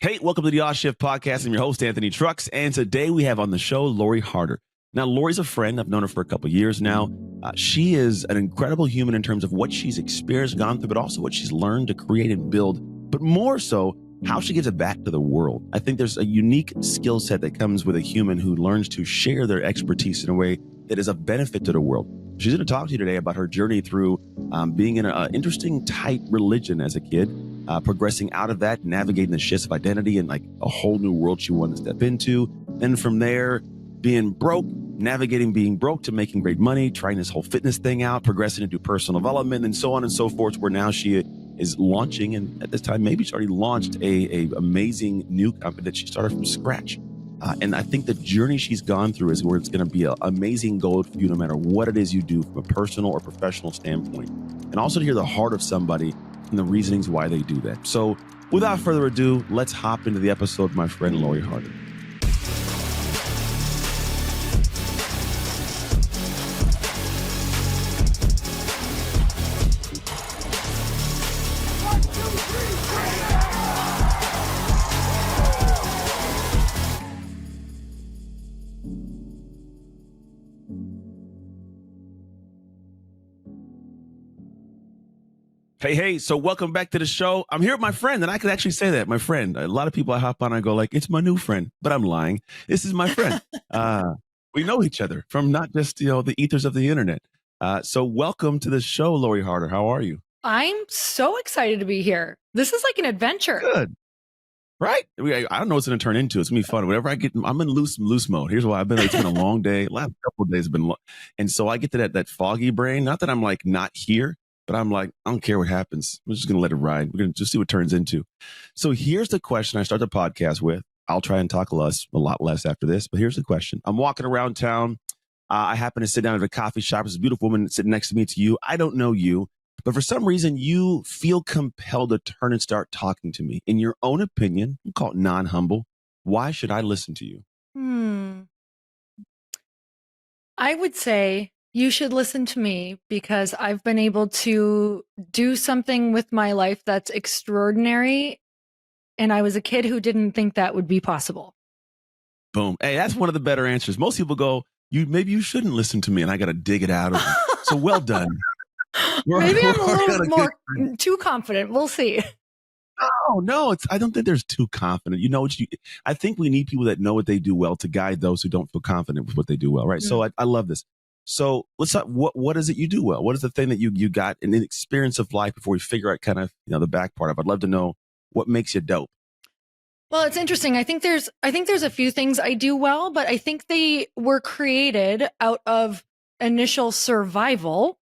Hey, welcome to the Odd Shift Podcast. I'm your host, Anthony Trucks, and today we have on the show Lori Harder. Now, Lori's a friend. I've known her for a couple of years now. She is an incredible human in terms of what she's experienced, gone through, but also what she's learned to create and build, but more so, how she gives it back to the world. I think there's a unique skill set that comes with a human who learns to share their expertise in a way that is of benefit to the world. She's going to talk to you today about her journey through being in an interesting, tight religion as a kid, progressing out of that, navigating the shifts of identity and like a whole new world she wanted to step into. Then from there, being broke, navigating being broke to making great money, trying this whole fitness thing out, progressing into personal development and so on and so forth, where now she is launching, and at this time, maybe she's already launched a amazing new company that she started from scratch. And I think the journey she's gone through is where it's going to be an amazing gold for you, no matter what it is you do from a personal or professional standpoint. And also to hear the heart of somebody and the reasonings why they do that. So without further ado, let's hop into the episode with my friend Lori Harder. Hey, so welcome back to the show. I'm here with my friend, and I could actually say that, my friend. A lot of people I hop on, I go like, it's my new friend, but I'm lying. This is my friend. We know each other from not just, the ethers of the internet. So welcome to the show, Lori Harder. How are you? I'm so excited to be here. This is like an adventure. Good. Right? I don't know what's going to turn into. It's going to be fun. Whenever I'm in loose mode. Here's why it's been a long day. Last couple of days have been long. And so I get to that foggy brain. Not that I'm like not here, but I'm like, I don't care what happens. We're just going to let it ride. We're going to just see what it turns into. So here's the question I start the podcast with. I'll try and talk a lot less after this, but here's the question. I'm walking around town. I happen to sit down at a coffee shop. There's a beautiful woman sitting next to me. It's you. I don't know you, but for some reason you feel compelled to turn and start talking to me. In your own opinion, you call it non-humble. Why should I listen to you? I would say you should listen to me because I've been able to do something with my life that's extraordinary. And I was a kid who didn't think that would be possible. Boom. Hey, that's one of the better answers. Most people go, maybe you shouldn't listen to me, and I got to dig it out of you. So well done. Maybe I'm a little more too confident. We'll see. No, I don't think there's too confident. I think we need people that know what they do well to guide those who don't feel confident with what they do well, right? So I love this. So let's talk, what is it you do well? What is the thing that you got in the experience of life before we figure out kind of, the back part of it? I'd love to know what makes you dope. Well, it's interesting. I think there's a few things I do well, but I think they were created out of initial survival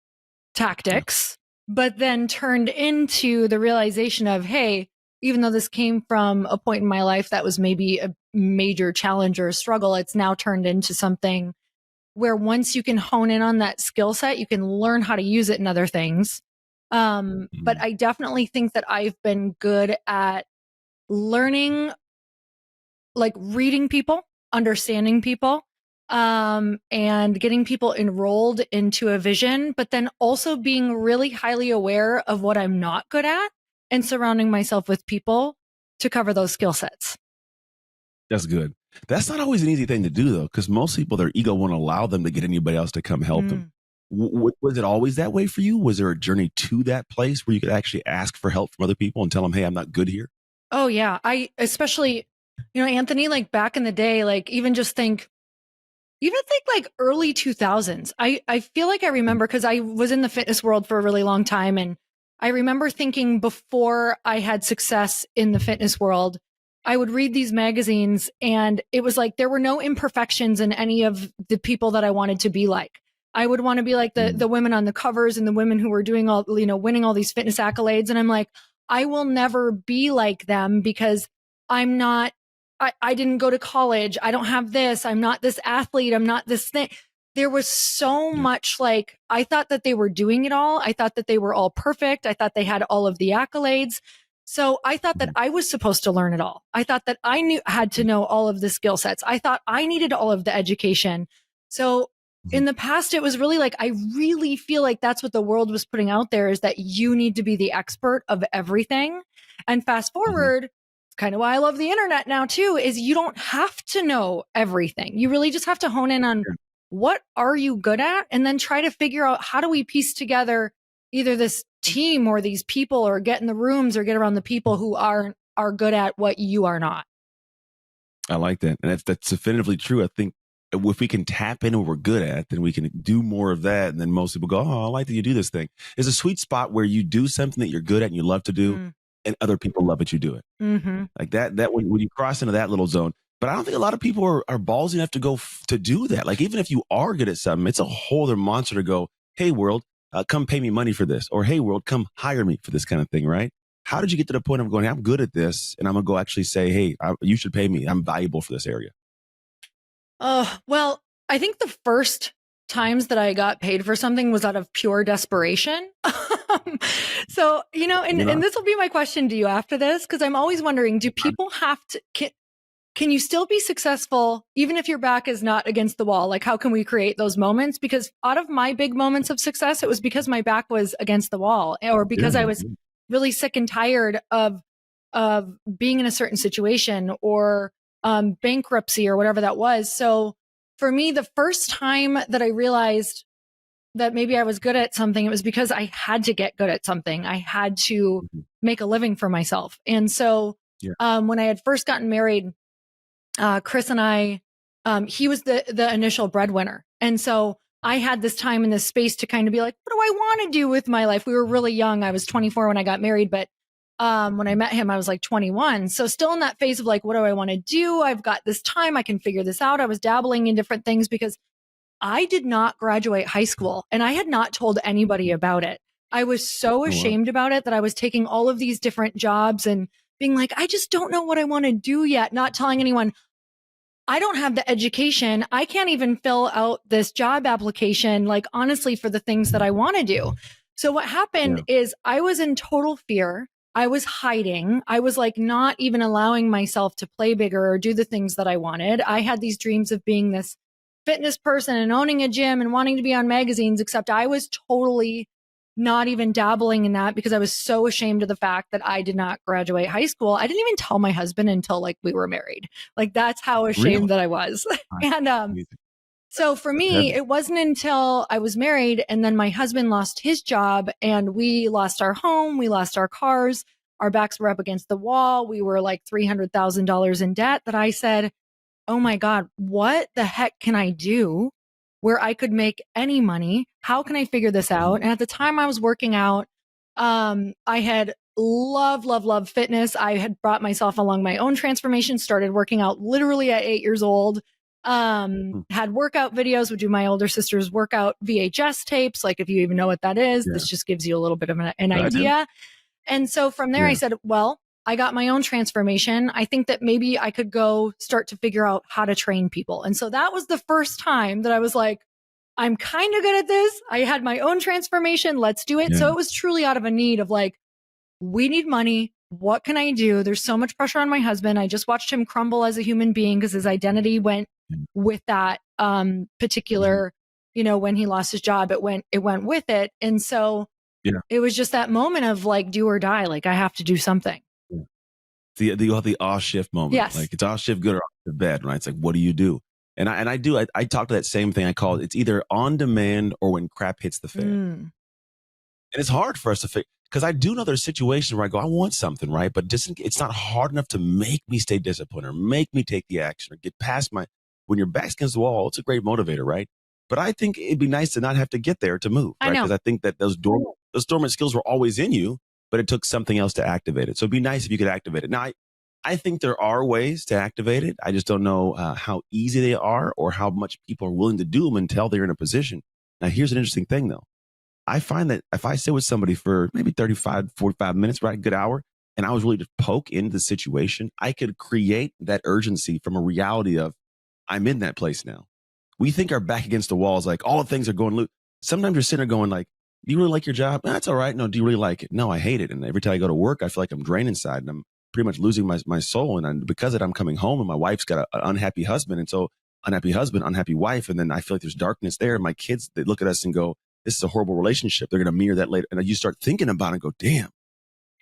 tactics, but then turned into the realization of, hey, even though this came from a point in my life that was maybe a major challenge or a struggle, it's now turned into something where once you can hone in on that skill set, you can learn how to use it in other things. But I definitely think that I've been good at learning, like reading people, understanding people, and getting people enrolled into a vision, but then also being really highly aware of what I'm not good at and surrounding myself with people to cover those skill sets. That's good. That's not always an easy thing to do, though, because most people, their ego won't allow them to get anybody else to come help them. Was it always that way for you? Was there a journey to that place where you could actually ask for help from other people and tell them, hey, I'm not good here? Oh, yeah. I especially, Anthony, like back in the day, like even think like early 2000s. I feel like I remember because I was in the fitness world for a really long time. And I remember thinking before I had success in the fitness world, I would read these magazines and it was like there were no imperfections in any of the people that I wanted to be like. I would want to be like the women on the covers and the women who were doing all, winning all these fitness accolades. And I'm like, I will never be like them because I'm not, I didn't go to college. I don't have this. I'm not this athlete. I'm not this thing. There was so much like, I thought that they were doing it all. I thought that they were all perfect. I thought they had all of the accolades. So I thought that I was supposed to learn it all. I thought that I had to know all of the skill sets. I thought I needed all of the education. So in the past, it was really like, I really feel like that's what the world was putting out there is that you need to be the expert of everything. And fast forward, kind of why I love the internet now too, is you don't have to know everything. You really just have to hone in on what are you good at, and then try to figure out how do we piece together either this team or these people, or get in the rooms or get around the people who are good at what you are not. I like that. And that's definitively true. I think if we can tap into what we're good at, then we can do more of that. And then most people go, oh, I like that you do this thing. There's a sweet spot where you do something that you're good at and you love to do, and other people love that you do it. Like that when you cross into that little zone. But I don't think a lot of people are ballsy enough to go to do that. Like, even if you are good at something, it's a whole other monster to go, hey, world, come pay me money for this. Or, hey, world, come hire me for this kind of thing, right? How did you get to the point of going, hey, I'm good at this, and I'm going to go actually say, hey, you should pay me. I'm valuable for this area. Well, I think the first times that I got paid for something was out of pure desperation. So, and this will be my question to you after this, because I'm always wondering, do people have to, can you still be successful even if your back is not against the wall? Like, how can we create those moments? Because out of my big moments of success, it was because my back was against the wall, or because I was really sick and tired of being in a certain situation, or bankruptcy, or whatever that was. So for me, the first time that I realized that maybe I was good at something, it was because I had to get good at something. I had to make a living for myself. And so when I had first gotten married, Chris and I, he was the initial breadwinner. And so I had this time in this space to kind of be like, what do I want to do with my life? We were really young. I was 24 when I got married, but when I met him, I was like 21. So still in that phase of like, what do I want to do? I've got this time. I can figure this out. I was dabbling in different things because I did not graduate high school, and I had not told anybody about it. I was so ashamed about it that I was taking all of these different jobs and being like, I just don't know what I want to do yet. Not telling anyone. I don't have the education. I can't even fill out this job application, like, honestly, for the things that I want to do. So what happened is I was in total fear. I was hiding. I was like not even allowing myself to play bigger or do the things that I wanted. I had these dreams of being this fitness person and owning a gym and wanting to be on magazines, except I was totally not even dabbling in that because I was so ashamed of the fact that I did not graduate high school. I didn't even tell my husband until like we were married. Like, that's how ashamed that I was. And so for me, it wasn't until I was married and then my husband lost his job and we lost our home, we lost our cars, our backs were up against the wall, we were like $300,000 in debt, that I said, oh my God, what the heck can I do where I could make any money? How can I figure this out? And at the time I was working out, I had loved fitness. I had brought myself along my own transformation, started working out literally at 8 years old, had workout videos, would do my older sister's workout VHS tapes. Like, if you even know what that is, this just gives you a little bit of an idea. And so from there I said, well, I got my own transformation. I think that maybe I could go start to figure out how to train people. And so that was the first time that I was like, I'm kind of good at this. I had my own transformation. Let's do it. So it was truly out of a need of like, we need money. What can I do? There's so much pressure on my husband. I just watched him crumble as a human being because his identity went with that particular, when he lost his job, it went with it. And so it was just that moment of like, do or die. Like, I have to do something. The off shift moment. Yes. Like, it's off shift good or off shift bad, right? It's like, what do you do? And I talk to that same thing. I call it, it's either on demand or when crap hits the fan. And it's hard for us to figure, because I do know there's situations where I go, I want something, right? But it's not hard enough to make me stay disciplined or make me take the action or get past when your back's against the wall, it's a great motivator, right? But I think it'd be nice to not have to get there to move, right? Because I think that those dormant skills were always in you, but it took something else to activate it. So it'd be nice if you could activate it. Now, I think there are ways to activate it. I just don't know how easy they are or how much people are willing to do them until they're in a position. Now, here's an interesting thing, though. I find that if I sit with somebody for maybe 35, 45 minutes, right, a good hour, and I was really to poke into the situation, I could create that urgency from a reality of, I'm in that place now. We think our back against the wall is like, all the things are going loose. Sometimes you're sitting there going like, do you really like your job? That's all right. No, do you really like it? No, I hate it. And every time I go to work, I feel like I'm drained inside and I'm pretty much losing my soul. And because of it, I'm coming home and my wife's got an unhappy husband. And so unhappy husband, unhappy wife. And then I feel like there's darkness there. And my kids, they look at us and go, this is a horrible relationship. They're going to mirror that later. And you start thinking about it and go, damn,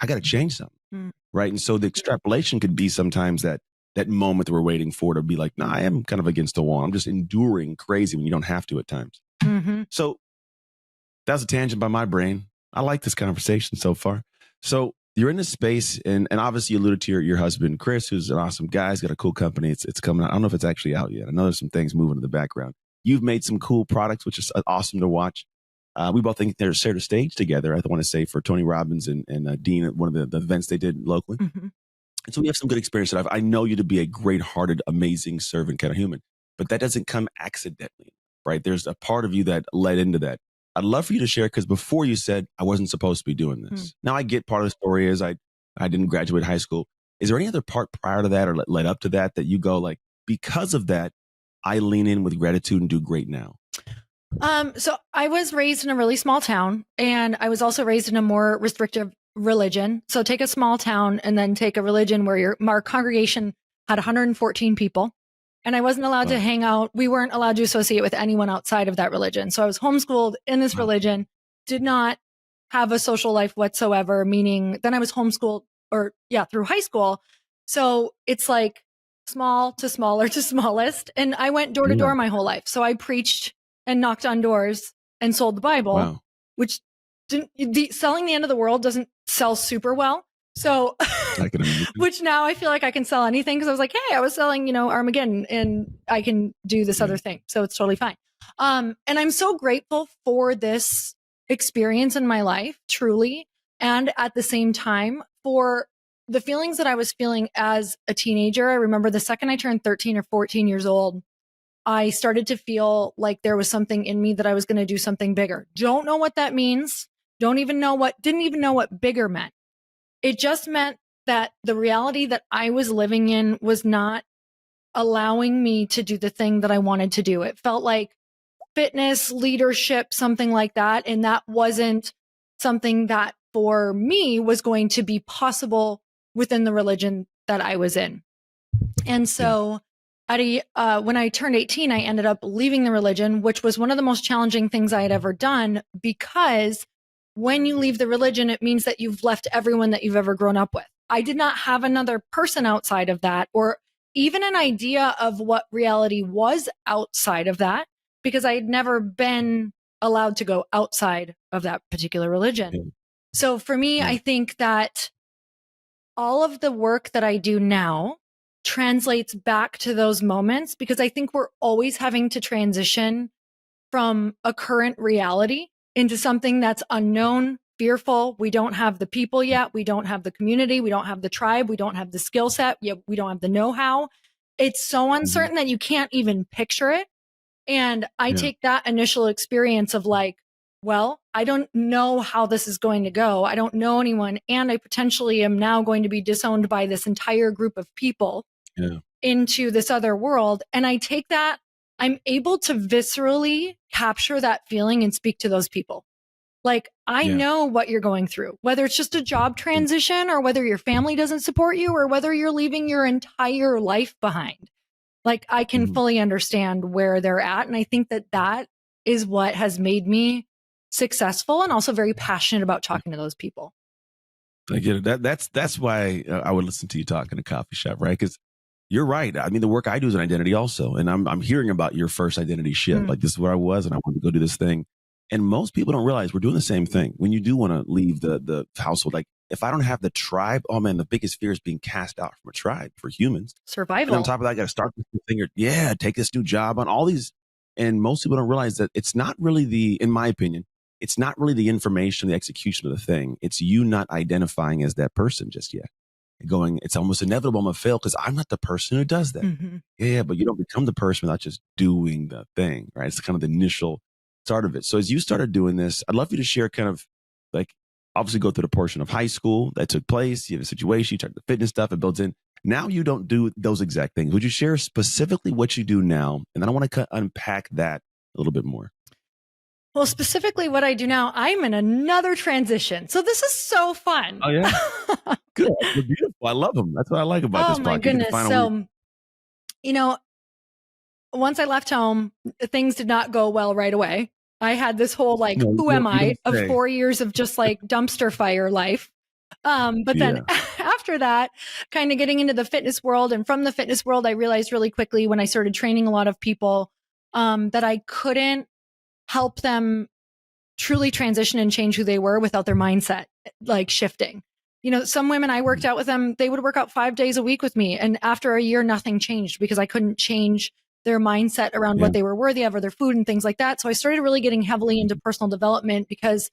I got to change something. right? And so the extrapolation could be sometimes that moment that we're waiting for to be like, nah, I am kind of against the wall. I'm just enduring crazy when you don't have to at times. Mm-hmm. So that's a tangent by my brain. I like this conversation so far. So you're in this space, and obviously you alluded to your husband, Chris, who's an awesome guy. He's got a cool company. It's coming out. I don't know if it's actually out yet. I know there's some things moving in the background. You've made some cool products, which is awesome to watch. We both think they're shared a stage together, I want to say, for Tony Robbins and Dean at one of the events they did locally. Mm-hmm. And so we have some good experience. That I know you to be a great-hearted, amazing servant kind of human, but that doesn't come accidentally, right? There's a part of you that led into that. I'd love for you to share, because before you said, I wasn't supposed to be doing this. Now I get part of the story is I didn't graduate high school. Is there any other part prior to that or led up to that you go like, because of that, I lean in with gratitude and do great now? So I was raised in a really small town, and I was also raised in a more restrictive religion. So take a small town and then take a religion where our congregation had 114 people. And I wasn't allowed to hang out. We weren't allowed to associate with anyone outside of that religion. So I was homeschooled in this religion, did not have a social life whatsoever, meaning then I was homeschooled through high school. So it's like small to smaller to smallest. And I went door to door my whole life. So I preached and knocked on doors and sold the Bible, which selling the end of the world doesn't sell super well. So, which now I feel like I can sell anything, because I was like, hey, I was selling, Armageddon, and I can do this other thing. So it's totally fine. And I'm so grateful for this experience in my life, truly. And at the same time, for the feelings that I was feeling as a teenager. I remember the second I turned 13 or 14 years old, I started to feel like there was something in me that I was going to do something bigger. Don't know what that means. Didn't even know what bigger meant. It just meant that the reality that I was living in was not allowing me to do the thing that I wanted to do. It felt like fitness, leadership, something like that. And that wasn't something that for me was going to be possible within the religion that I was in. And so when I turned 18, I ended up leaving the religion, which was one of the most challenging things I had ever done, because when you leave the religion, it means that you've left everyone that you've ever grown up with. I did not have another person outside of that, or even an idea of what reality was outside of that, because I had never been allowed to go outside of that particular religion. So for me, I think that all of the work that I do now translates back to those moments, because I think we're always having to transition from a current reality into something that's unknown, fearful. We don't have the people yet. We don't have the community. We don't have the tribe. We don't have the skill set yet. We don't have the know-how. It's so uncertain that you can't even picture it. And I take that initial experience of like, well, I don't know how this is going to go. I don't know anyone. And I potentially am now going to be disowned by this entire group of people into this other world. And I take that, I'm able to viscerally capture that feeling and speak to those people. Like, I know what you're going through, whether it's just a job transition or whether your family doesn't support you or whether you're leaving your entire life behind. Like, I can fully understand where they're at. And I think that that is what has made me successful and also very passionate about talking to those people. I get it. That's why I would listen to you talk in a coffee shop, right? Because you're right. I mean, the work I do is an identity also. And I'm hearing about your first identity shift. Like, this is where I was and I wanted to go do this thing. And most people don't realize we're doing the same thing. When you do want to leave the household, like if I don't have the tribe, oh man, the biggest fear is being cast out from a tribe for humans. Survival. And on top of that, I got to start this new thing or take this new job on all these. And most people don't realize that it's not really in my opinion, it's not really the information, the execution of the thing. It's you not identifying as that person just yet. Going, it's almost inevitable I'm going to fail because I'm not the person who does that. Yeah, but you don't become the person without just doing the thing, right? It's kind of the initial start of it. So as you started doing this, I'd love for you to share kind of like, obviously go through the portion of high school that took place. You have a situation, you started the fitness stuff, it builds in. Now you don't do those exact things. Would you share specifically what you do now? And then I want to unpack that a little bit more. Well, specifically what I do now, I'm in another transition. So this is so fun. Oh, yeah. Good. They're beautiful. I love them. That's what I like about this podcast. Oh, my goodness. So, once I left home, things did not go well right away. I had this whole who am I of 4 years of just like dumpster fire life. But then after that, kind of getting into the fitness world. And from the fitness world, I realized really quickly when I started training a lot of people that I couldn't help them truly transition and change who they were without their mindset like shifting. You know, some women I worked out with them, they would work out 5 days a week with me. And after a year, nothing changed because I couldn't change their mindset around what they were worthy of or their food and things like that. So I started really getting heavily into personal development because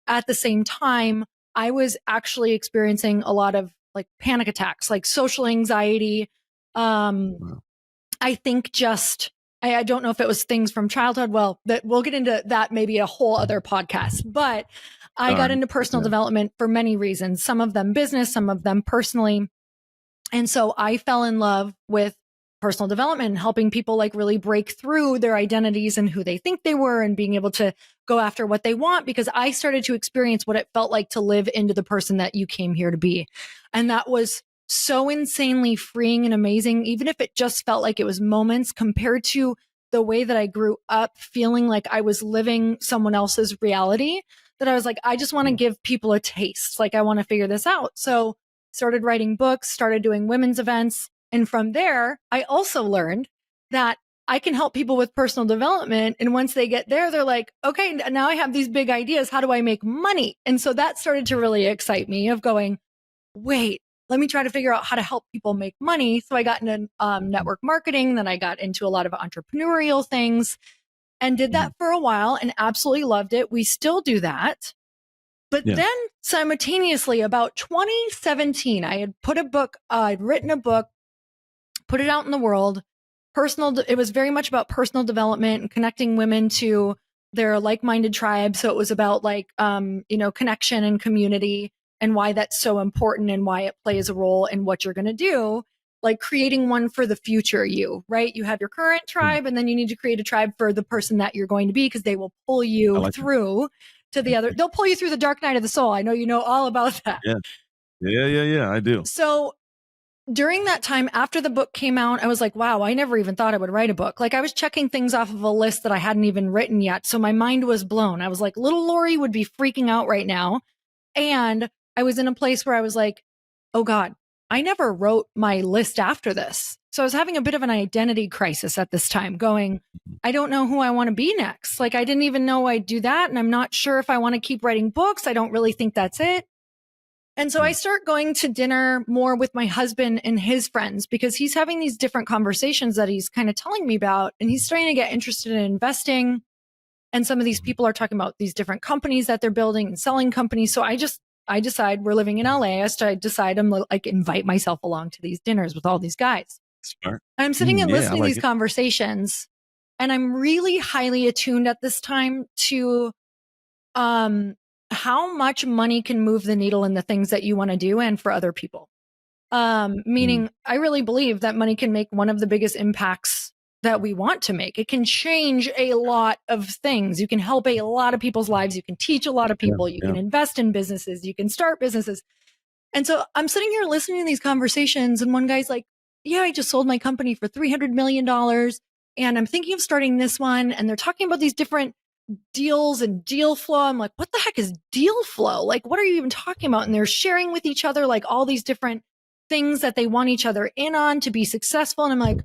at the same time, I was actually experiencing a lot of like panic attacks, like social anxiety. I think just, I don't know if it was things from childhood. Well, that we'll get into that maybe a whole other podcast, but I got into personal development for many reasons, some of them business, some of them personally. And so I fell in love with personal development, helping people like really break through their identities and who they think they were and being able to go after what they want, because I started to experience what it felt like to live into the person that you came here to be. And that was so insanely freeing and amazing, even if it just felt like it was moments compared to the way that I grew up feeling like I was living someone else's reality, that I was like, I just want to give people a taste. Like, I want to figure this out. So started writing books, started doing women's events. And from there, I also learned that I can help people with personal development. And once they get there, they're like, okay, now I have these big ideas. How do I make money? And so that started to really excite me of going, wait, let me try to figure out how to help people make money. So I got into network marketing. Then I got into a lot of entrepreneurial things and did that for a while and absolutely loved it. We still do that. But then simultaneously, about 2017, I had put a book, I'd written a book, put it out in the world. It was very much about personal development and connecting women to their like-minded tribe. So it was about like, connection and community and why that's so important and why it plays a role in what you're going to do. Like creating one for the future you, right? You have your current tribe and then you need to create a tribe for the person that you're going to be, because they will pull you through to the other. They'll pull you through the dark night of the soul. I know you know all about that. Yeah, I do. So during that time, after the book came out, I was like, wow, I never even thought I would write a book. Like I was checking things off of a list that I hadn't even written yet. So my mind was blown. I was like, little Lori would be freaking out right now. And I was in a place where I was like, oh God, I never wrote my list after this. So I was having a bit of an identity crisis at this time, going, I don't know who I want to be next. Like I didn't even know I'd do that. And I'm not sure if I want to keep writing books. I don't really think that's it. And so I start going to dinner more with my husband and his friends, because he's having these different conversations that he's kind of telling me about. And he's starting to get interested in investing. And some of these people are talking about these different companies that they're building and selling companies. So I decide, we're living in LA. I decide I'm like invite myself along to these dinners with all these guys. Smart. And I'm sitting and listening to these conversations, and I'm really highly attuned at this time to how much money can move the needle in the things that you want to do and for other people. Meaning I really believe that money can make one of the biggest impacts that we want to make. It can change a lot of things. You can help a lot of people's lives. You can teach a lot of people. You can invest in businesses. You can start businesses. And so I'm sitting here listening to these conversations, and one guy's like, yeah, I just sold my company for $300 million. And I'm thinking of starting this one. And they're talking about these different deals and deal flow. I'm like, what the heck is deal flow? Like, what are you even talking about? And they're sharing with each other, like all these different things that they want each other in on to be successful. And I'm like,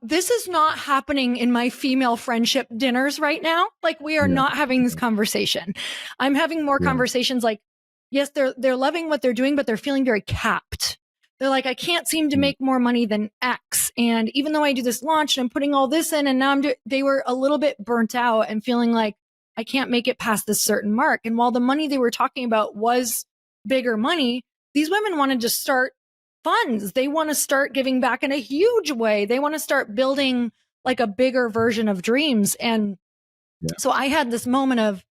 this is not happening in my female friendship dinners right now. Like we are not having this conversation. I'm having more conversations like, yes, they're loving what they're doing, but they're feeling very capped. They're like, I can't seem to make more money than X. And even though I do this launch and I'm putting all this in, and now they were a little bit burnt out and feeling like I can't make it past this certain mark. And while the money they were talking about was bigger money, these women wanted to start funds. They want to start giving back in a huge way. They want to start building like a bigger version of dreams. And so I had this moment of,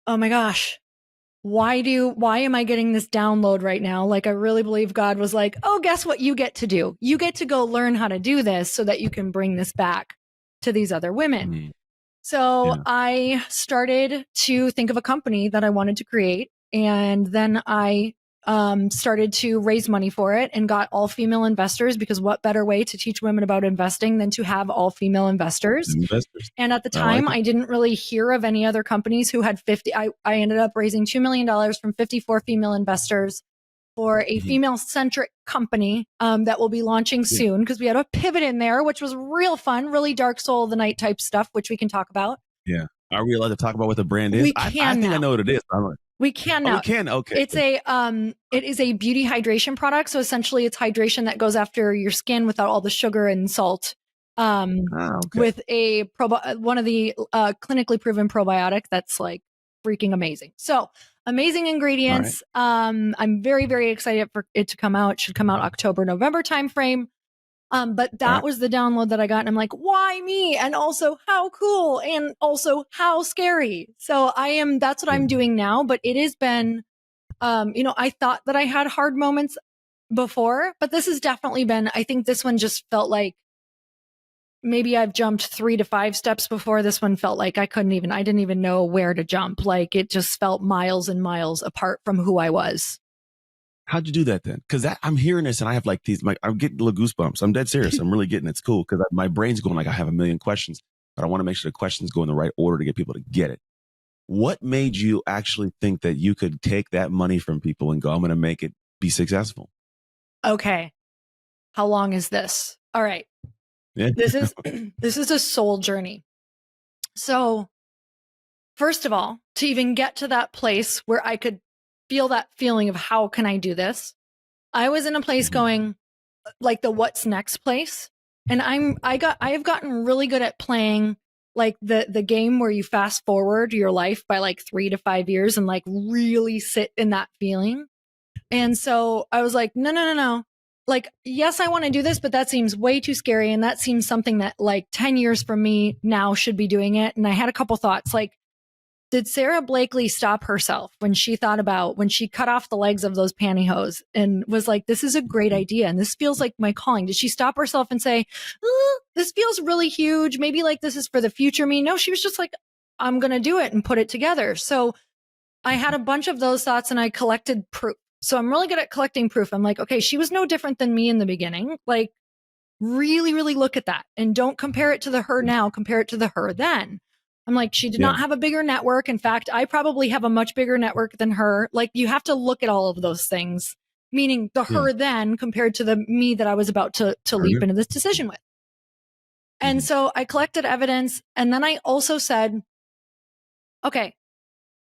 oh my gosh, why am I getting this download right now? Like, I really believe God was like, oh, guess what you get to do? You get to go learn how to do this so that you can bring this back to these other women. So I started to think of a company that I wanted to create. And then I started to raise money for it and got all female investors, because what better way to teach women about investing than to have all female investors? And at the time, I didn't really hear of any other companies who had 50. I ended up raising $2 million from 54 female investors for a Mhm. female-centric company that will be launching Yeah. soon, because we had a pivot in there, which was real fun, really Dark Soul of the Night type stuff, which we can talk about. Yeah. Are we allowed to talk about what the brand is? We I can think I now. know what it is. We can Oh, we now. can? Okay. It's it is a beauty hydration product. So essentially it's hydration that goes after your skin without all the sugar and salt. Okay. With one of the clinically proven probiotic that's like freaking amazing. So amazing ingredients. I'm very, very excited for it to come out. It should come out October, November timeframe. But that was the download that I got. And I'm like, why me? And also how cool and also how scary. So that's what I'm doing now. But it has been, I thought that I had hard moments before, but this has definitely been, I think this one just felt like maybe I've jumped 3 to 5 steps before. This one felt like I didn't even know where to jump. Like it just felt miles and miles apart from who I was. How'd you do that then? Because I'm hearing this and I have like I'm getting little goosebumps. I'm dead serious. I'm really getting it's cool because my brain's going like I have a million questions, but I want to make sure the questions go in the right order to get people to get it. What made you actually think that you could take that money from people and go, I'm going to make it be successful? Okay. How long is this? All right. Yeah. This is a soul journey. So first of all, to even get to that place where I could feel that feeling of how can I do this? I was in a place going like the what's next place. And I have gotten really good at playing like the game where you fast forward your life by like 3 to 5 years and like really sit in that feeling. And so I was like, no. Like, yes, I want to do this, but that seems way too scary. And that seems something that like 10 years from me now should be doing it. And I had a couple thoughts like, did Sarah Blakely stop herself when she cut off the legs of those pantyhose and was like, this is a great idea. And this feels like my calling. Did she stop herself and say, this feels really huge. Maybe like this is for the future me. No, she was just like, I'm going to do it and put it together. So I had a bunch of those thoughts and I collected proof. So I'm really good at collecting proof. I'm like, okay, she was no different than me in the beginning. Like really, really look at that and don't compare it to the her now, compare it to the her then. I'm like, she did not have a bigger network. In fact, I probably have a much bigger network than her. Like you have to look at all of those things, meaning the her then compared to the me that I was about to leap into this decision with. And so I collected evidence. And then I also said, okay,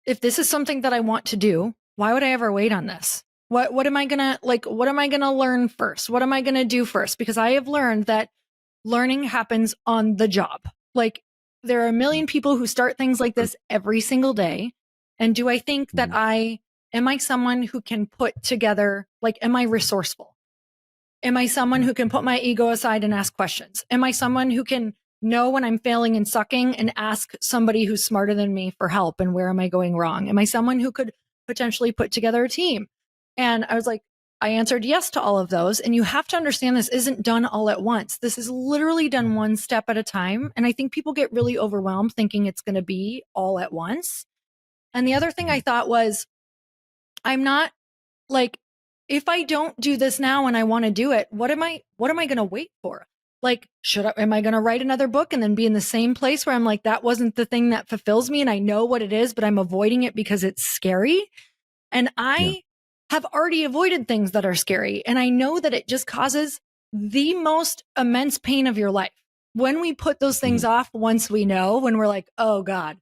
if this is something that I want to do, why would I ever wait on this? What am I gonna learn first? What am I gonna do first? Because I have learned that learning happens on the job. Like there are a million people who start things like this every single day. And do I think that am I someone who can put together, like, am I resourceful? Am I someone who can put my ego aside and ask questions? Am I someone who can know when I'm failing and sucking and ask somebody who's smarter than me for help and where am I going wrong? Am I someone who could potentially put together a team? And I was like, I answered yes to all of those. And you have to understand this isn't done all at once. This is literally done one step at a time. And I think people get really overwhelmed thinking it's going to be all at once. And the other thing I thought was, I'm not like, if I don't do this now and I want to do it, what am I going to wait for? Like, am I going to write another book and then be in the same place where I'm like, that wasn't the thing that fulfills me and I know what it is, but I'm avoiding it because it's scary. And I have already avoided things that are scary. And I know that it just causes the most immense pain of your life. When we put those things off, once we know, when we're like, oh God,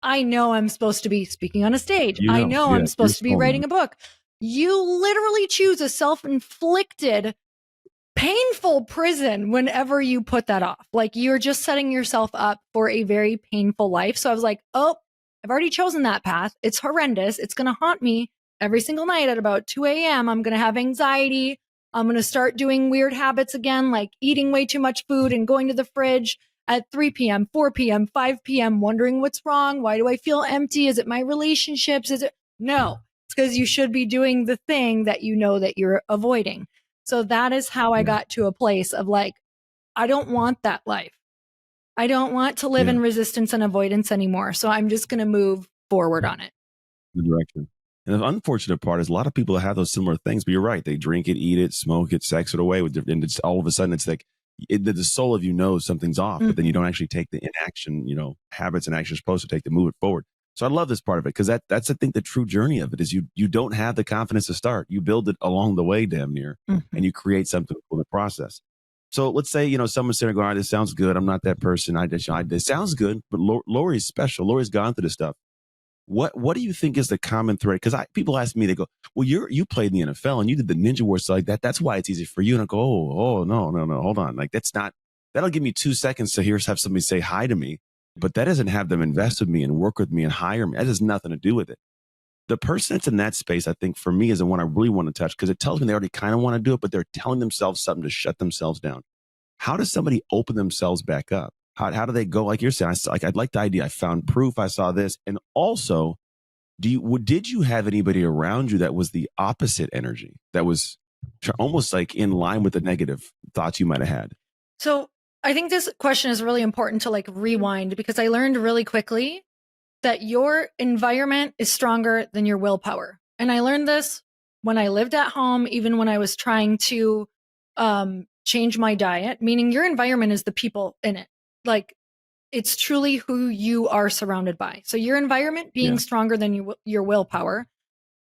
I know I'm supposed to be speaking on a stage. I know I'm supposed to be writing a book. You literally choose a self-inflicted, painful prison whenever you put that off. Like you're just setting yourself up for a very painful life. So I was like, oh, I've already chosen that path. It's horrendous. It's going to haunt me every single night at about 2 a.m. I'm going to have anxiety. I'm going to start doing weird habits again, like eating way too much food and going to the fridge at 3 p.m., 4 p.m., 5 p.m., wondering what's wrong. Why do I feel empty? Is it my relationships? No, it's because you should be doing the thing that you know that you're avoiding. So that is how I got to a place of like, I don't want that life. I don't want to live in resistance and avoidance anymore. So I'm just going to move forward on it. The direction. And the unfortunate part is a lot of people have those similar things, but you're right. They drink it, eat it, smoke it, sex it away. And it's all of a sudden it's like the soul of you knows something's off, but then you don't actually take the inaction, habits and actions you're supposed to take to move it forward. So I love this part of it because that's I think the true journey of it is you don't have the confidence to start. You build it along the way, damn near, Mhm. and you create something cool in the process. So let's say someone's sitting there going, "All right, this sounds good. I'm not that person. This sounds good, but Lori's special. Lori's gone through this stuff. What do you think is the common thread? Because people ask me, they go, "Well, you played in the NFL and you did the Ninja War stuff like that. That's why it's easy for you." And I go, "Oh, no, no, no, hold on. Like that's not. That'll give me 2 seconds to have somebody say hi to me, but that doesn't have them invest with me and work with me and hire me. That has nothing to do with it. The person that's in that space, I think, for me, is the one I really want to touch because it tells me they already kind of want to do it, but they're telling themselves something to shut themselves down. How does somebody open themselves back up? How do they go? Like you're saying, I'd like the idea. I found proof. I saw this, and also did you have anybody around you that was the opposite energy that was almost like in line with the negative thoughts you might have had? So I think this question is really important to like rewind because I learned really quickly that your environment is stronger than your willpower. And I learned this when I lived at home, even when I was trying to change my diet, meaning your environment is the people in it. Like it's truly who you are surrounded by. So your environment being Yeah. stronger than your willpower.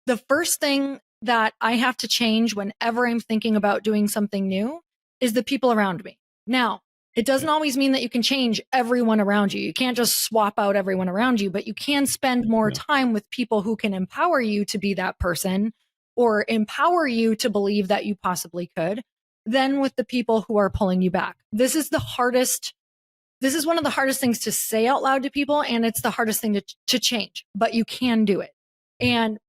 The first thing that I have to change whenever I'm thinking about doing something new is the people around me. Now, it doesn't always mean that you can change everyone around you. You can't just swap out everyone around you, but you can spend more Yeah. time with people who can empower you to be that person or empower you to believe that you possibly could than with the people who are pulling you back. This is one of the hardest things to say out loud to people, and it's the hardest thing to change, but you can do it. And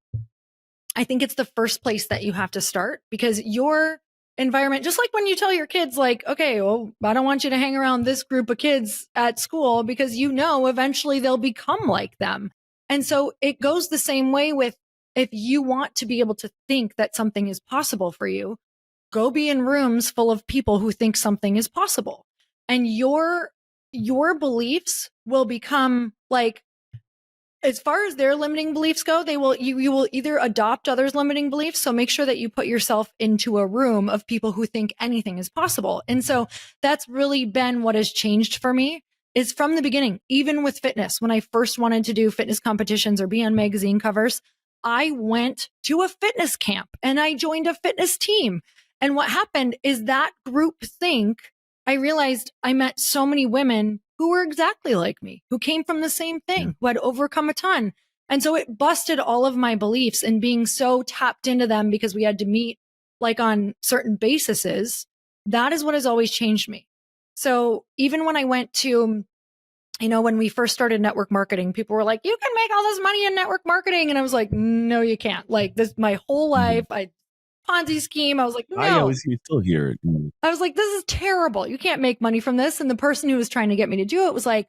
I think it's the first place that you have to start because your environment, just like when you tell your kids, like, okay, well, I don't want you to hang around this group of kids at school because eventually they'll become like them. And so it goes the same way with if you want to be able to think that something is possible for you, go be in rooms full of people who think something is possible. And your beliefs will become like as far as their limiting beliefs go, you will either adopt others' limiting beliefs. So make sure that you put yourself into a room of people who think anything is possible. And so that's really been what has changed for me is from the beginning, even with fitness. When I first wanted to do fitness competitions or be on magazine covers, I went to a fitness camp and I joined a fitness team. And what happened is that group think I realized I met so many women who were exactly like me, who came from the same Yeah. thing, who had overcome a ton. And so it busted all of my beliefs and being so tapped into them because we had to meet like on certain bases. That is what has always changed me. So even when I went to, when we first started network marketing, people were like, you can make all this money in network marketing. And I was like, no, you can't. Like this, my whole life, Ponzi scheme. I was like, no, You still hear it. I was like, this is terrible. You can't make money from this. And the person who was trying to get me to do it was like,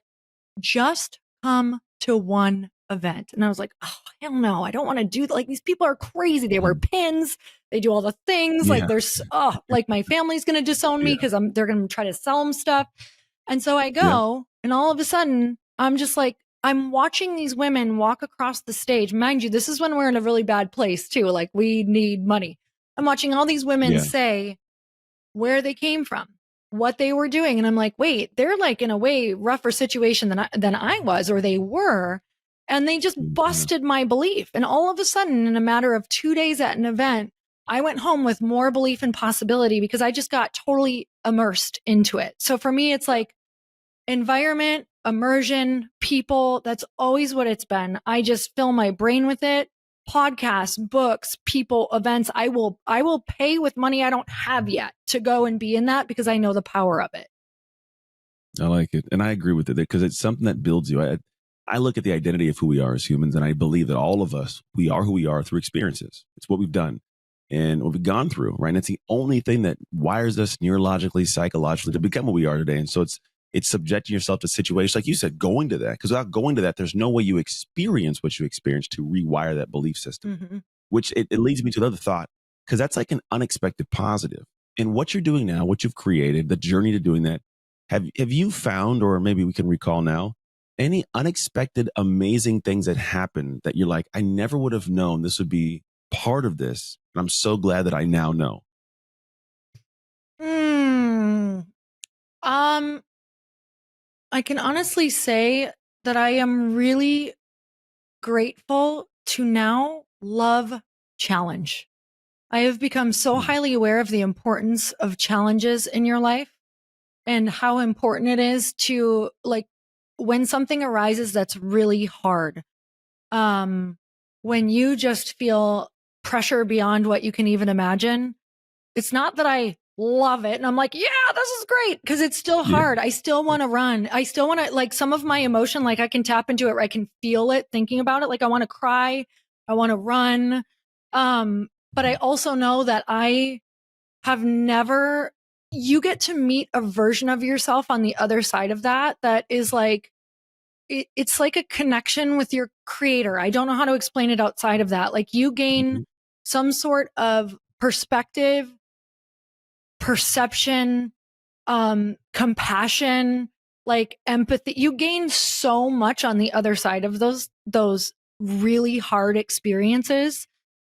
just come to one event. And I was like, oh, hell no, I don't want to do that. Like these people are crazy. They wear pins. They do all the things. Like Yeah. like my family's going to disown me Yeah. because they're going to try to sell them stuff. And so I Yeah. go and all of a sudden I'm just like, I'm watching these women walk across the stage. Mind you, this is when we're in a really bad place too. Like we need money. I'm watching all these women Yeah. say, where they came from, what they were doing. And I'm like, wait, they're like in a way rougher situation than I was, or they were. And they just Yeah. busted my belief. And all of a sudden, in a matter of 2 days at an event, I went home with more belief and possibility because I just got totally immersed into it. So for me, it's like environment, immersion, people. That's always what it's been. I just fill my brain with it. Podcasts, books, people, events. I will pay with money I don't have yet to go and be in that because I know the power of it. I like it. And I agree with it because it's something that builds you. I look at the identity of who we are as humans, and I believe that all of us, we are who we are through experiences. It's what we've done and what we've gone through, right? And it's the only thing that wires us neurologically, psychologically to become what we are today. And so it's subjecting yourself to situations, like you said, going to that. Because without going to that, there's no way you experience what you experience to rewire that belief system, which it leads me to another thought, because that's like an unexpected positive. And what you're doing now, what you've created, the journey to doing that, have you found, or maybe we can recall now, any unexpected, amazing things that happened that you're like, I never would have known this would be part of this. And I'm so glad that I now know. I can honestly say that I am really grateful to now love challenge. I have become so highly aware of the importance of challenges in your life and how important it is to, like, when something arises that's really hard, when you just feel pressure beyond what you can even imagine. It's not that I love it and I'm like, yeah, this is great, because it's still hard. I still want to run. I still want to, like, some of my emotion, like I can tap into it, or I can feel it thinking about it. Like I want to cry, I want to run. But I also know that I have never, you get to meet a version of yourself on the other side of that that is like, it's like a connection with your creator. I don't know how to explain it outside of that. Like you gain some sort of perspective, perception, compassion, like empathy. You gain so much on the other side of those really hard experiences,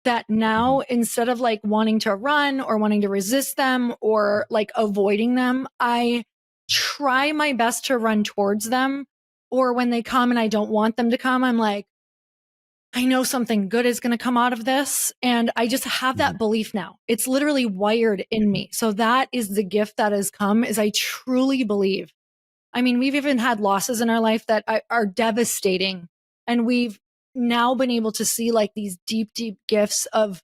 that now instead of like wanting to run or wanting to resist them or like avoiding them, I try my best to run towards them. Or when they come and I don't want them to come, I'm like, I know something good is going to come out of this. And I just have that belief now. It's literally wired in me. So that is the gift that has come, is I truly believe. I mean, we've even had losses in our life that are devastating. And we've now been able to see like these deep, deep gifts of,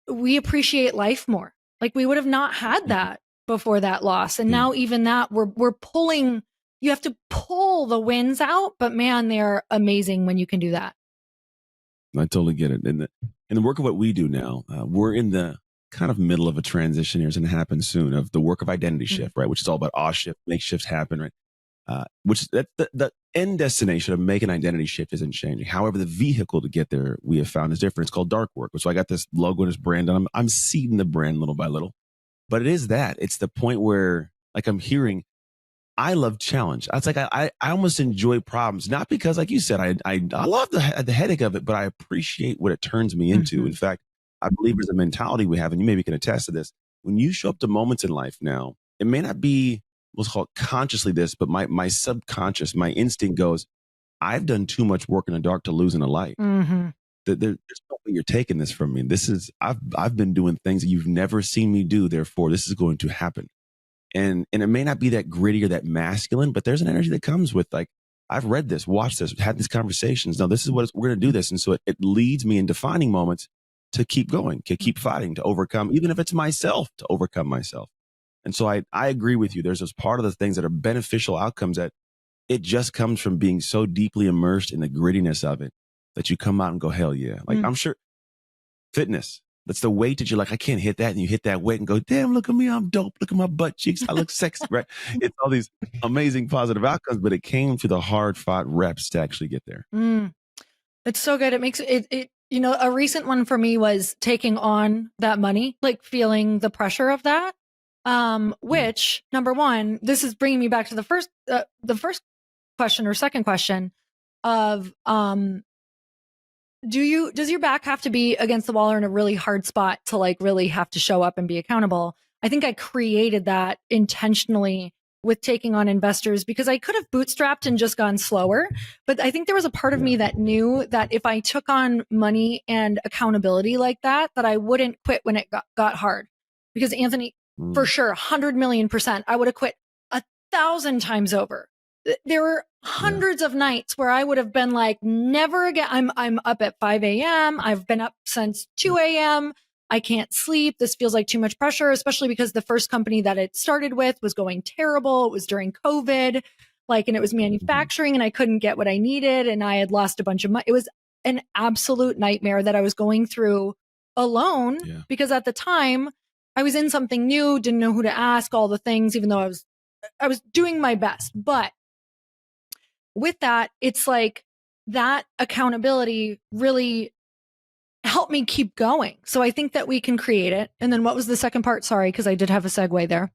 we appreciate life more. Like we would have not had that before that loss. And now even that we're pulling, you have to pull the wins out, but man, they're amazing when you can do that. I totally get it. In the work of what we do now, we're in the kind of middle of a transition here. It's going to happen soon, of the work of identity shift, right? Which is all about shift, make shifts happen, right? Which the end destination of making identity shift isn't changing. However, the vehicle to get there, we have found, is different. It's called dark work. So I got this logo and this brand, and I'm seeding the brand little by little. But it is that. It's the point where, like, I'm hearing, I love challenge. It's like I almost enjoy problems, not because, like you said, I love the headache of it, but I appreciate what it turns me into. In fact, I believe there's a mentality we have, and you maybe can attest to this. When you show up to moments in life now, it may not be what's called consciously this, but my subconscious, my instinct goes, I've done too much work in the dark to lose in the light. There's no way you're taking this from me. This is, I've been doing things that you've never seen me do. Therefore, this is going to happen. And it may not be that gritty or that masculine, but there's an energy that comes with, like, I've read this, watched this, had these conversations. Now, this is what we're going to do this. And so it leads me in defining moments to keep going, to keep fighting, to overcome, even if it's myself, to overcome myself. And so I agree with you. There's this part of the things that are beneficial outcomes that it just comes from being so deeply immersed in the grittiness of it that you come out and go, hell yeah. Like, I'm sure fitness, that's the weight that you're like, I can't hit that. And you hit that weight and go, damn, look at me. I'm dope. Look at my butt cheeks. I look sexy, right? It's all these amazing positive outcomes, but it came to the hard fought reps to actually get there. It's so good. It makes it, you know, a recent one for me was taking on that money, like feeling the pressure of that. Which, number one, this is bringing me back to the first question or second question of, does your back have to be against the wall or in a really hard spot to like really have to show up and be accountable? I think I created that intentionally with taking on investors, because I could have bootstrapped and just gone slower. But I think there was a part of me that knew that if I took on money and accountability like that, that I wouldn't quit when it got hard. Because Anthony, for sure, 100 million%, I would have quit 1,000 times over. There were hundreds of nights where I would have been like, never again. I'm up at 5 a.m. I've been up since 2 a.m. I can't sleep. This feels like too much pressure, especially because the first company that it started with was going terrible. It was during COVID, like, and it was manufacturing, and I couldn't get what I needed, and I had lost a bunch of money. It was an absolute nightmare that I was going through alone, because at the time I was in something new, didn't know who to ask, all the things, even though I was doing my best. But with that, it's like that accountability really helped me keep going. So I think that we can create it. And then what was the second part? Sorry, because I did have a segue there.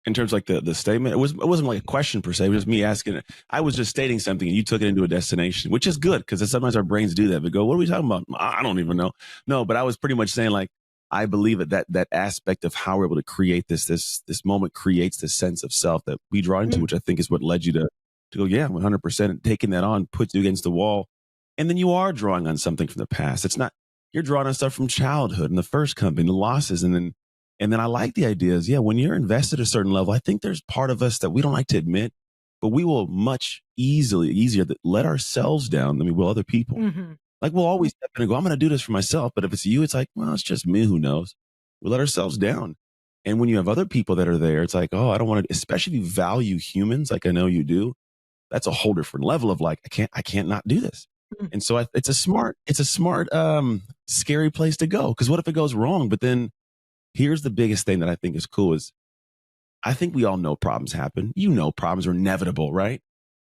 In terms of like the statement, it wasn't like a question per se. It was just me asking it. I was just stating something and you took it into a destination, which is good, because sometimes our brains do that. We go, what are we talking about? I don't even know. No, but I was pretty much saying, like, I believe that aspect of how we're able to create this moment creates this sense of self that we draw into, which I think is what led you to go, yeah, 100%. And taking that on, puts you against the wall. And then you are drawing on something from the past. It's not, you're drawing on stuff from childhood and the first company, the losses. And then I like the ideas. Yeah, when you're invested at a certain level, I think there's part of us that we don't like to admit, but we will much easier let ourselves down than we will other people. Hmm. Like we'll always step in and go, I'm going to do this for myself. But if it's you, it's like, well, it's just me. Who knows? We let ourselves down. And when you have other people that are there, it's like, oh, I don't want to, especially if you value humans, like I know you do. That's a whole different level of like, I can't not do this. And so it's a smart, scary place to go. Because what if it goes wrong? But then here's the biggest thing that I think is cool is I think we all know problems happen. You know, problems are inevitable, right?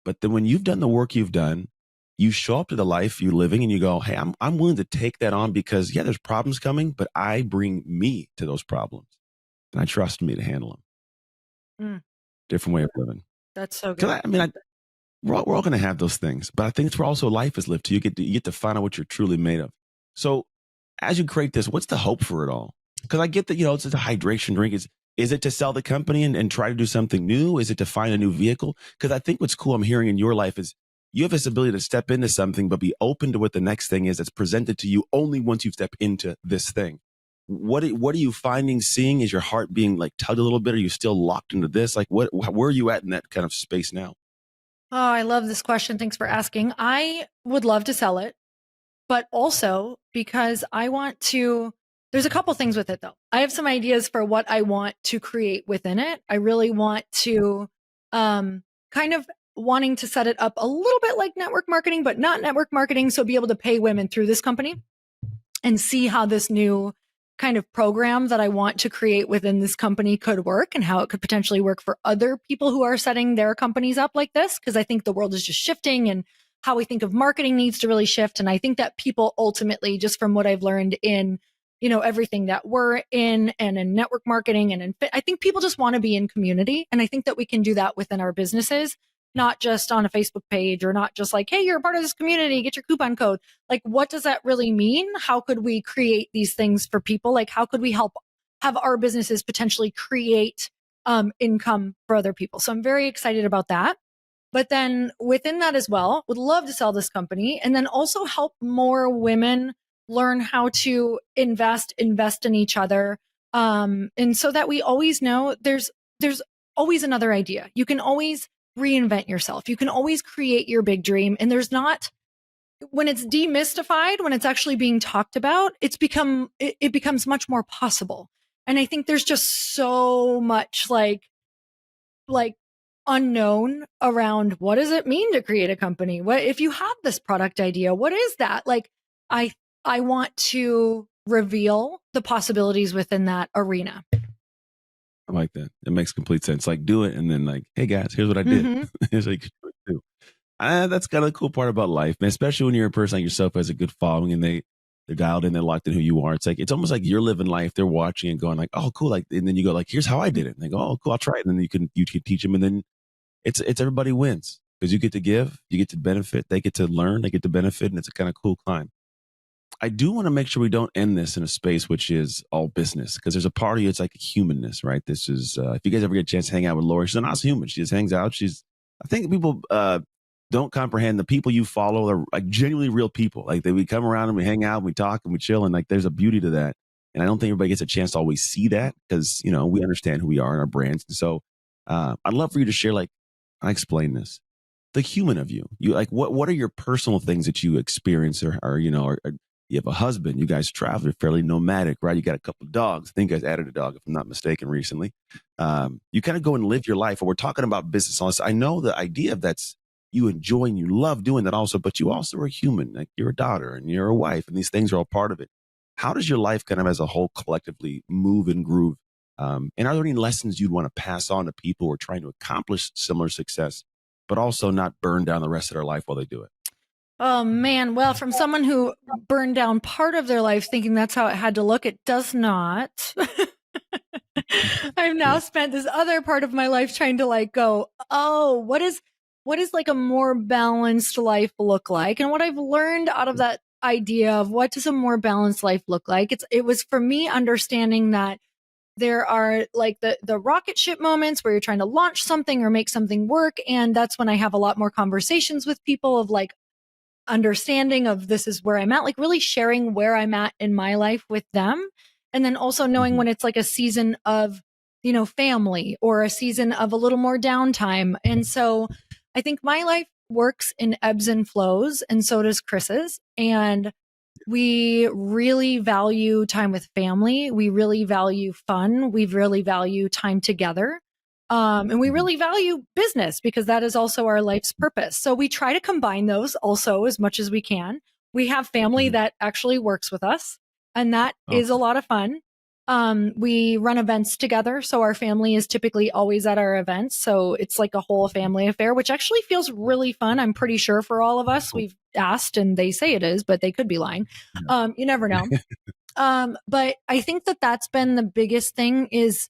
But then when you've done the work you've done, you show up to the life you're living and you go, hey, I'm willing to take that on because yeah, there's problems coming, but I bring me to those problems and I trust me to handle them. Mm, Different way of living. that's so Because good. we're all going to have those things, but I think it's where also life is lived too. You get to find out what you're truly made of. So as you create this, what's the hope for it all? Because I get that, it's a hydration drink. Is it to sell the company and try to do something new? Is it to find a new vehicle? Because I think what's cool I'm hearing in your life is you have this ability to step into something, but be open to what the next thing is that's presented to you only once you step into this thing. What are you finding, seeing? Is your heart being like tugged a little bit? Are you still locked into this? Like where are you at in that kind of space now? Oh, I love this question. Thanks for asking. I would love to sell it, but also because I want to. There's a couple things with it though. I have some ideas for what I want to create within it. I really want to kind of wanting to set it up a little bit like network marketing, but not network marketing. So be able to pay women through this company and see how this new kind of program that I want to create within this company could work and how it could potentially work for other people who are setting their companies up like this. Cause I think the world is just shifting and how we think of marketing needs to really shift. And I think that people ultimately, just from what I've learned in, everything that we're in and in network marketing I think people just want to be in community. And I think that we can do that within our businesses, not just on a Facebook page or not just like, hey, you're a part of this community, get your coupon code. Like, what does that really mean? How could we create these things for people? Like, how could we help have our businesses potentially create income for other people? So I'm very excited about that. But then within that as well, would love to sell this company and then also help more women learn how to invest in each other. And so that we always know there's always another idea. You can always reinvent yourself. You can always create your big dream. And there's not, when it's demystified, when it's actually being talked about, it becomes much more possible. And I think there's just so much like unknown around what does it mean to create a company? What if you have this product idea? What is that? Like I I want to reveal the possibilities within that arena. I like that. It makes complete sense. Like do it and then like, hey guys, here's what I did. Hmm. Here's what you can do it too. That's kind of the cool part about life, man. Especially when you're a person like yourself who has a good following and they're dialed in, they're locked in who you are. It's almost like you're living life. They're watching and going like, oh, cool. Like, and then you go like, here's how I did it. And they go, oh, cool. I'll try it. And then you can teach them, and then it's everybody wins because you get to give, you get to benefit, they get to learn, they get to benefit, and it's a kind of cool climb. I do want to make sure we don't end this in a space which is all business because there's a part of you, it's like humanness, right? This is, if you guys ever get a chance to hang out with Lori, she's an awesome human. She just hangs out. I think people don't comprehend the people you follow are like genuinely real people. Like we come around and we hang out and we talk and we chill and like there's a beauty to that. And I don't think everybody gets a chance to always see that because, we understand who we are and our brands. And so I'd love for you to share, like, I explain this the human of you. You like what are your personal things that you experience or you have a husband, you guys travel, you're fairly nomadic, right? You got a couple of dogs. I think you guys added a dog, if I'm not mistaken, recently. You kind of go and live your life. And we're talking about business. I know the idea of that's you enjoy and you love doing that also, but you also are human. Like you're a daughter and you're a wife, and these things are all part of it. How does your life kind of as a whole collectively move and groove? And are there any lessons you'd want to pass on to people who are trying to accomplish similar success, but also not burn down the rest of their life while they do it? Oh man. Well, from someone who burned down part of their life thinking that's how it had to look, it does not. I've now spent this other part of my life trying to like go, oh, what is like a more balanced life look like? And what I've learned out of that idea of what does a more balanced life look like? It was for me understanding that there are like the rocket ship moments where you're trying to launch something or make something work. And that's when I have a lot more conversations with people of like, understanding of this is where I'm at, like really sharing where I'm at in my life with them. And then also knowing when it's like a season of, family or a season of a little more downtime. And so I think my life works in ebbs and flows, and so does Chris's. And we really value time with family. We really value fun. We really value time together. And we really value business because that is also our life's purpose. So we try to combine those also as much as we can. We have family that actually works with us, and that is a lot of fun. We run events together. So our family is typically always at our events. So it's like a whole family affair, which actually feels really fun. I'm pretty sure for all of us. We've asked and they say it is, but they could be lying. You never know. But I think that that's been the biggest thing is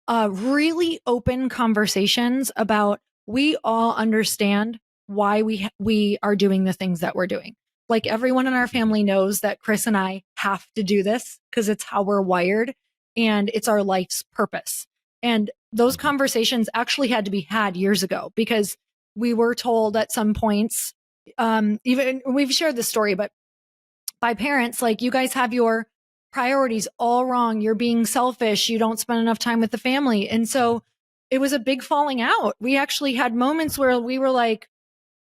really open conversations about we all understand why we are doing the things that we're doing. Like everyone in our family knows that Chris and I have to do this because it's how we're wired and it's our life's purpose. And those conversations actually had to be had years ago because we were told at some points, even we've shared this story, but by parents, like you guys have your priorities all wrong. You're being selfish. You don't spend enough time with the family. And so it was a big falling out. We actually had moments where we were like,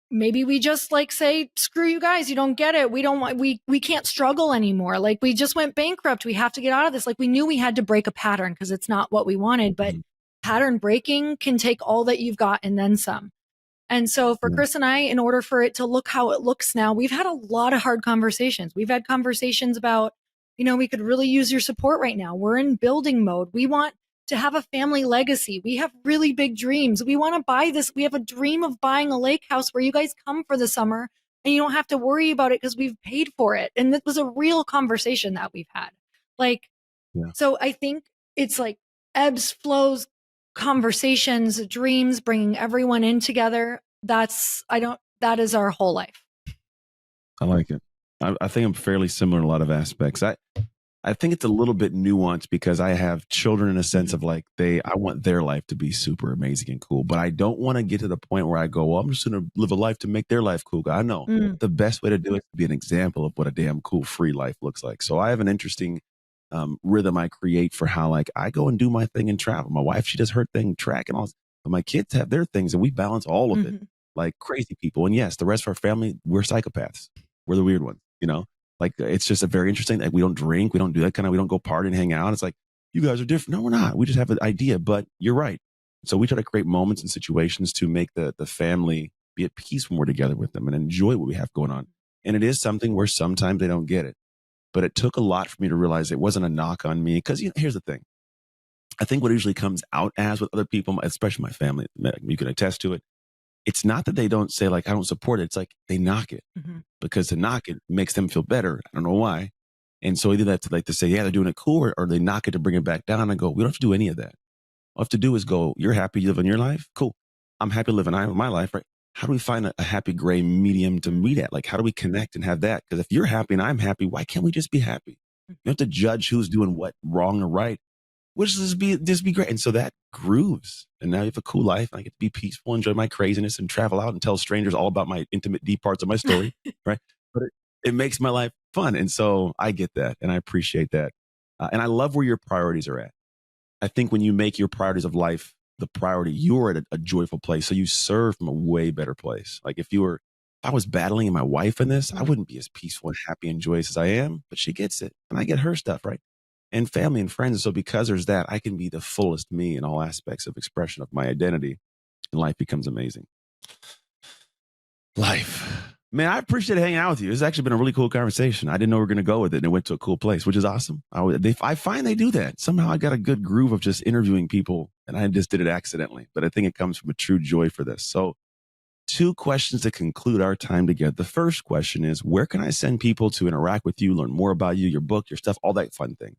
maybe we just like say, screw you guys. You don't get it. We don't want, we can't struggle anymore. Like we just went bankrupt. We have to get out of this. Like we knew we had to break a pattern because it's not what we wanted, but pattern breaking can take all that you've got and then some. And so for Chris and I, in order for it to look how it looks now, we've had a lot of hard conversations. We've had conversations about, we could really use your support right now. We're in building mode. We want to have a family legacy. We have really big dreams. We want to buy this. We have a dream of buying a lake house where you guys come for the summer and you don't have to worry about it because we've paid for it. And this was a real conversation that we've had. So I think it's like ebbs, flows, conversations, dreams, bringing everyone in together. That is our whole life. I like it. I think I'm fairly similar in a lot of aspects. I think it's a little bit nuanced because I have children in a sense of like I want their life to be super amazing and cool, but I don't want to get to the point where I go, well, I'm just going to live a life to make their life cool. I know the best way to do it is to be an example of what a damn cool free life looks like. So I have an interesting rhythm I create for how like I go and do my thing and travel. My wife, she does her thing, track and all, but my kids have their things and we balance all of it like crazy people. And yes, the rest of our family, we're psychopaths. We're the weird ones, like it's just a very interesting, like we don't drink, we don't do that kind of, we don't go party and hang out. It's like, you guys are different. No, we're not. We just have an idea, but you're right. So we try to create moments and situations to make the family be at peace when we're together with them and enjoy what we have going on. And it is something where sometimes they don't get it. But it took a lot for me to realize it wasn't a knock on me. Because here's the thing. I think what it usually comes out as with other people, especially my family, you can attest to it. It's not that they don't say like, I don't support it. It's like they knock it because to knock it makes them feel better. I don't know why. And so either that's like to say, yeah, they're doing it cool, or they knock it to bring it back down and go, we don't have to do any of that. All I have to do is go, you're happy, you live in your life. Cool. I'm happy living my life, right? How do we find a happy gray medium to meet at? Like, how do we connect and have that? Because if you're happy and I'm happy, why can't we just be happy? You don't have to judge who's doing what wrong or right. We'll just be great. And so that grooves. And now you have a cool life. And I get to be peaceful, enjoy my craziness and travel out and tell strangers all about my intimate, deep parts of my story. Right. But it makes my life fun. And so I get that. And I appreciate that. And I love where your priorities are at. I think when you make your priorities of life the priority, you're at a joyful place. So you serve from a way better place. Like if I was battling my wife in this, I wouldn't be as peaceful and happy and joyous as I am, but she gets it and I get her stuff, right? And family and friends. And so because there's that, I can be the fullest me in all aspects of expression of my identity and life becomes amazing. Life. Man, I appreciate hanging out with you. It's actually been a really cool conversation. I didn't know we were going to go with it and it went to a cool place, which is awesome. I find they do that. Somehow I got a good groove of just interviewing people and I just did it accidentally, but I think it comes from a true joy for this. So 2 questions to conclude our time together. The first question is, where can I send people to interact with you, learn more about you, your book, your stuff, all that fun thing?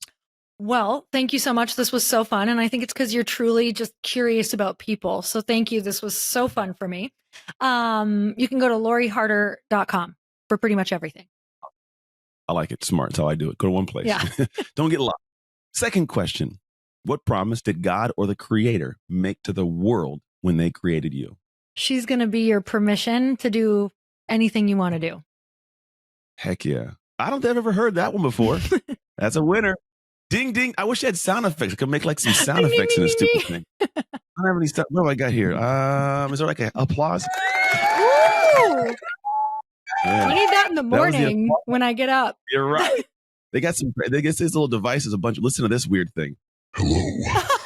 Well, thank you so much. This was so fun. And I think it's because you're truly just curious about people. So thank you. This was so fun for me. You can go to loriharder.com for pretty much everything. I like it. Smart. That's how I do it. Go to one place. Yeah. Don't get lost. Second question. What promise did God or the creator make to the world when they created you? She's going to be your permission to do anything you want to do. Heck yeah. I don't think I've ever heard that one before. That's a winner. Ding, ding. I wish I had sound effects. I could make like some sound Ding, ding, effects in ding, this ding, stupid thing. I don't have any stuff. What do I got here? Is there like an applause? Ooh, Yeah. I need that in the That was the morning applause. when I get up. You're right. They got these little devices, a bunch. Listen to this weird thing. Hello,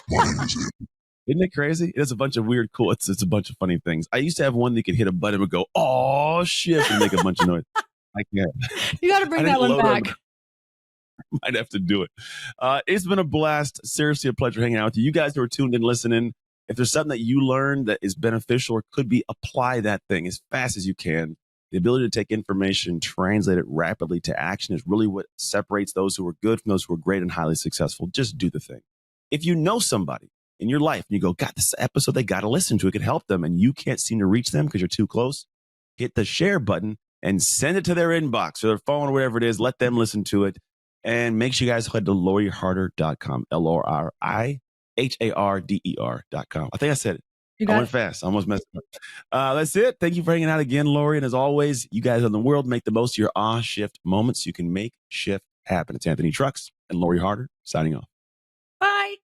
my name is Anthony. Isn't it crazy? It's a bunch of weird, cool. It's a bunch of funny things. I used to have one that could hit a button and would go, "Oh shit," and make a bunch of noise. I can't. You got to bring that one back. Might have to do it. It's been a blast. Seriously, a pleasure hanging out with you. You guys who are tuned in, listening. If there's something that you learned that is beneficial or could be, apply that thing as fast as you can. The ability to take information, translate it rapidly to action is really what separates those who are good from those who are great and highly successful. Just do the thing. If you know somebody in your life and you go, God, this episode, they got to listen to it, could help them, and you can't seem to reach them because you're too close, hit the share button and send it to their inbox or their phone or whatever it is. Let them listen to it. And make sure you guys head to LoriHarder.com, LoriHarder.com. I think I said it. I went fast. I almost messed up. That's it. Thank you for hanging out again, Lori. And as always, you guys in the world, make the most of your shift moments. You can make shift happen. It's Anthony Trucks and Lori Harder signing off. Bye.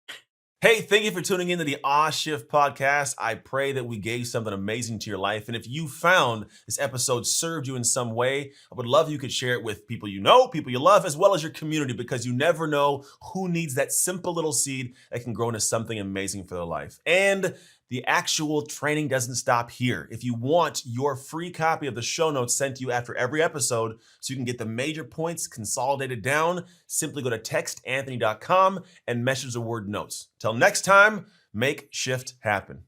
Hey, thank you for tuning into the Shift podcast. I pray that we gave something amazing to your life. And if you found this episode served you in some way, I would love if you could share it with people you know, people you love, as well as your community, because you never know who needs that simple little seed that can grow into something amazing for their life. And the actual training doesn't stop here. If you want your free copy of the show notes sent to you after every episode so you can get the major points consolidated down, simply go to textanthony.com and message the word notes. Till next time, make shift happen.